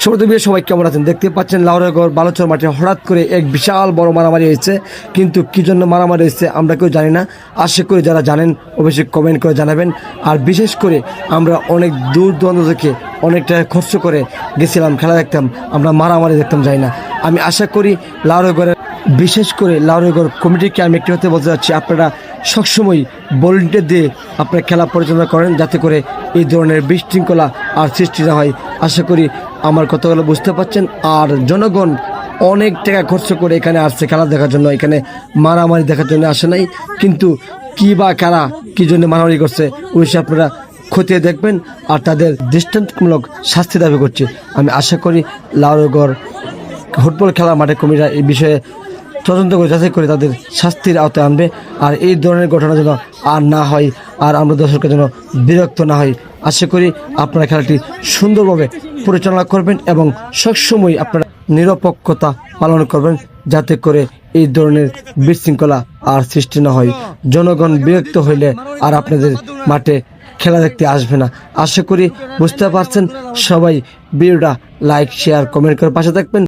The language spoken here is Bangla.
সবাই কেমন আছেন? দেখতে পাচ্ছেন লাউড়াগড় বালুচর মাঠে হঠাৎ করে এক বিশাল বড় মারামারি হয়েছে, কিন্তু কি জন্য মারামারি হয়েছে আমরা কেউ জানি না। আশা করি যারা জানেন অবশ্যই কমেন্ট করে জানাবেন। আর বিশেষ করে আমরা অনেক দূর দূরান্ত থেকে অনেক টাকা খরচ করে গেছিলাম খেলা দেখতাম, আমরা মারামারি দেখতাম যাই না। আমি আশা করি লাউড়াগড়ের বিশেষ করে লাউড়াগড় কমিটিকে আমি একটি হতে বলতে যাচ্ছি, আপনারা সবসময় ভলেন্টিয়ার দিয়ে আপনারা খেলা পরিচালনা করেন, যাতে করে এই ধরনের বিশৃঙ্খলা আর সৃষ্টি না হয়। আশা করি আমার কথাগুলো বুঝতে পারছেন। আর জনগণ অনেক টাকা খরচ করে এখানে আসছে খেলা দেখার জন্য, এখানে মারামারি দেখার জন্য আসে নাই। কিন্তু কী বা কারা কী জন্য মারামারি করছে ওই সে আপনারা খতিয়ে দেখবেন আর তাদের দৃষ্টান্তমূলক শাস্তি দাবি করছে। আমি আশা করি লাউড়াগড় ফুটবল খেলার মাঠে কমিটিরা এই বিষয়ে তদন্ত করে যাচাই করে তাদের শাস্তির আওতায় আনবে। আর এই ধরনের ঘটনা যেন আর না হয়, আর আমরা দর্শকের যেন বিরক্ত না হয়। আশা করি আপনারা খেলাটি সুন্দরভাবে পরিচালনা করবেন এবং সবসময় আপনারা নিরপেক্ষতা পালন করবেন, যাতে করে এই ধরনের বিশৃঙ্খলা আর সৃষ্টি না হয়। জনগণ বিরক্ত হইলে আর আপনাদের মাঠে খেলা দেখতে আসবে না। আশা করি বুঝতে পারছেন। সবাই ভিডিওটা লাইক, শেয়ার, কমেন্ট করে পাশে থাকবেন।